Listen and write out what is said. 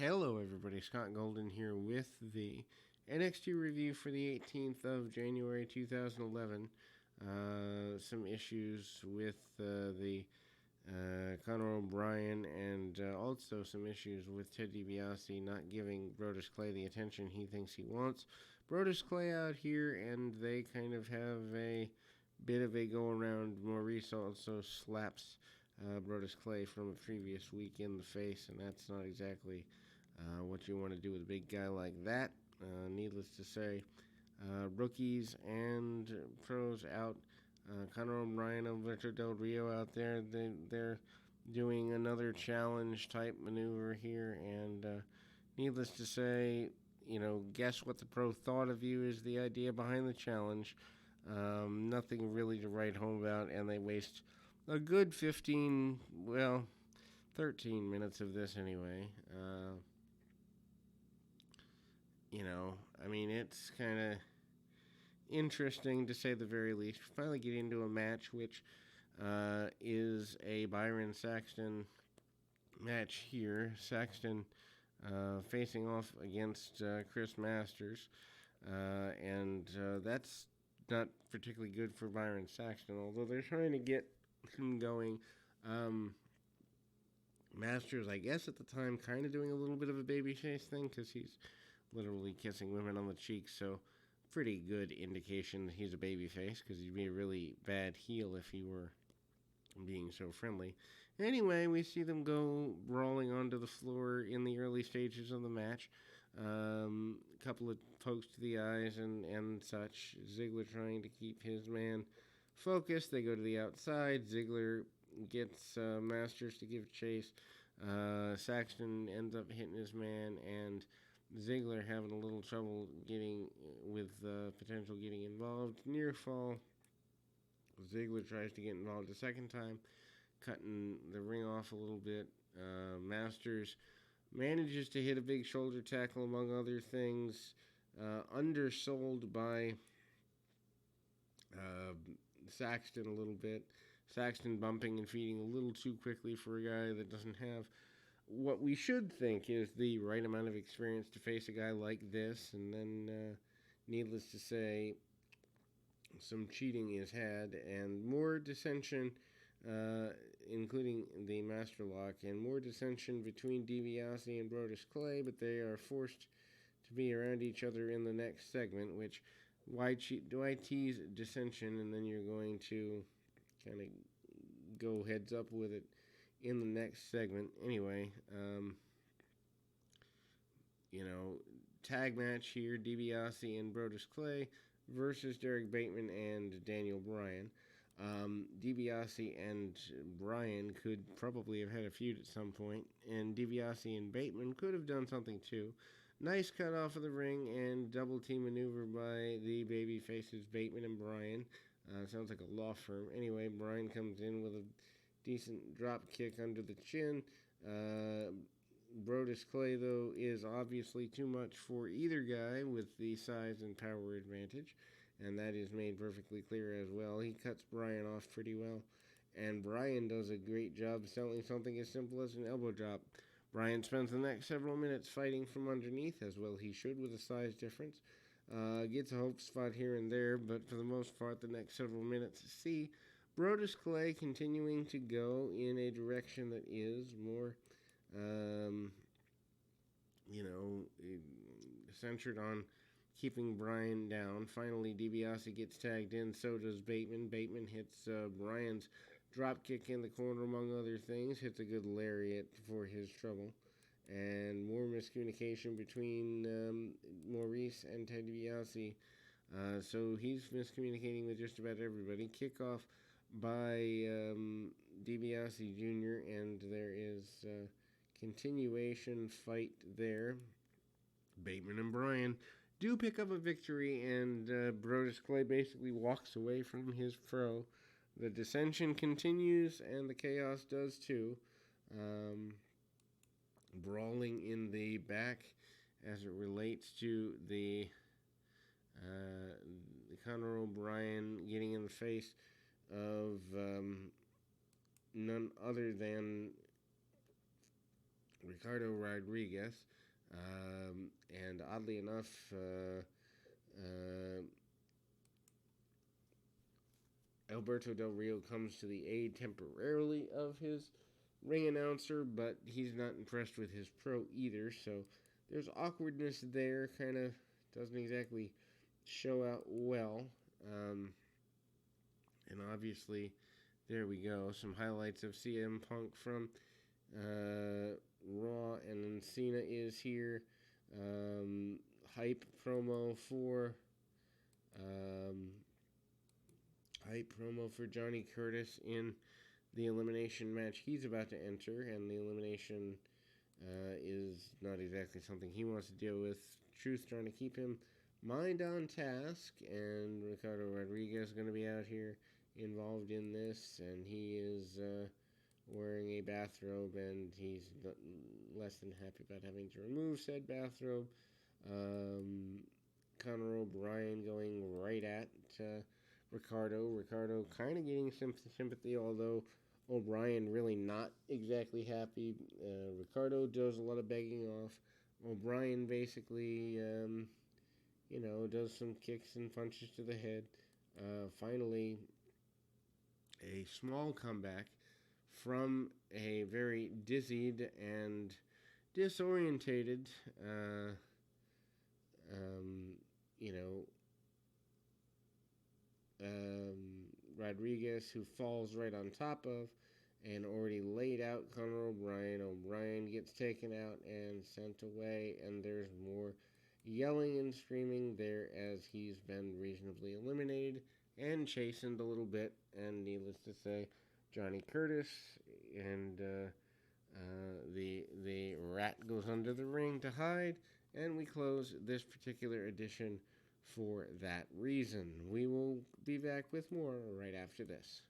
Hello, everybody. Scott Golden here with the NXT review for the 18th of January 2011. Some issues with the Conor O'Brien and also some issues with Ted DiBiase not giving Brodus Clay the attention he thinks he wants. Brodus Clay out here, and they kind of have a bit of a go around. Maurice also slaps Brodus Clay from a previous week in the face, and that's not exactly what you want to do with a big guy like that. Needless to say, rookies and pros out. Conor O'Brien and Alberto Del Rio out there. They're doing another challenge type maneuver here, and needless to say, guess what the pro thought of you is the idea behind the challenge. Nothing really to write home about, and they waste a good 13 minutes of this anyway. It's kind of interesting to say the very least. We finally get into a match which is a Byron Saxton match here. Saxton facing off against Chris Masters, and that's not particularly good for Byron Saxton, although they're trying to get him going. Masters, I guess at the time, kind of doing a little bit of a babyface thing because he's literally kissing women on the cheeks, so pretty good indication that he's a babyface because he'd be a really bad heel if he were being so friendly. Anyway, we see them go brawling onto the floor in the early stages of the match. A couple of pokes to the eyes and such. Ziggler trying to keep his man focused. They go to the outside. Ziggler gets Masters to give chase. Saxton ends up hitting his man, and Ziggler having a little trouble getting involved. Near fall. Ziggler tries to get involved a second time, cutting the ring off a little bit. Masters manages to hit a big shoulder tackle, among other things. Undersold by Saxton a little bit. Saxton bumping and feeding a little too quickly for a guy that doesn't have what we should think is the right amount of experience to face a guy like this. And then, needless to say, some cheating is had and more dissension, including the Master Lock, and more dissension between DiBiase and Brodus Clay, but they are forced to be around each other in the next segment, which, why do I tease dissension and then you're going to kind of go heads up with it in the next segment? Anyway, tag match here, DiBiase and Brodus Clay versus Derek Bateman and Daniel Bryan. DiBiase and Bryan could probably have had a feud at some point, and DiBiase and Bateman could have done something too. Nice cut off of the ring and double team maneuver by the baby faces Bateman and Bryan. Sounds like a law firm. Anyway, Bryan comes in with a decent drop kick under the chin. Brodus Clay, though, is obviously too much for either guy with the size and power advantage, and that is made perfectly clear as well. He cuts Bryan off pretty well, and Bryan does a great job selling something as simple as an elbow drop. Bryan spends the next several minutes fighting from underneath, as well he should, with a size difference. Gets a hope spot here and there, but for the most part, the next several minutes see Brodus Clay continuing to go in a direction that is more, centered on keeping Bryan down. Finally, DiBiase gets tagged in, so does Bateman. Bateman hits Bryan's drop kick in the corner, among other things. Hits a good lariat for his trouble. And more miscommunication between Maurice and Ted DiBiase. So he's miscommunicating with just about everybody. Kickoff by DiBiase Jr., and there is continuation fight there. Bateman and Bryan do pick up a victory, and Brodus Clay basically walks away from his pro. The dissension continues, and the chaos does too. Brawling in the back as it relates to the Conor O'Brien getting in the face of none other than Ricardo Rodriguez. And oddly enough, Alberto Del Rio comes to the aid temporarily of his ring announcer, but he's not impressed with his pro either, so there's awkwardness there, kind of doesn't exactly show out well. And obviously, there we go. Some highlights of CM Punk from Raw, and then Cena is here. Hype promo for um, hype promo for Johnny Curtis in the elimination match he's about to enter, and the elimination is not exactly something he wants to deal with. Truth trying to keep him mind on task, and Ricardo Rodriguez is going to be out here involved in this, and he is wearing a bathrobe, and he's less than happy about having to remove said bathrobe. Conor O'Brien going right at Ricardo. Ricardo kind of getting some sympathy, although O'Brien really not exactly happy. Ricardo does a lot of begging off. O'Brien basically, does some kicks and punches to the head. Finally, a small comeback from a very dizzied and disorientated, um, you know, Rodriguez, who falls right on top of and already laid out Conor O'Brien. O'Brien gets taken out and sent away, and there's more yelling and screaming there as he's been reasonably eliminated and chastened a little bit. And needless to say, Johnny Curtis and the rat goes under the ring to hide, and we close this particular edition for that reason. We will be back with more right after this.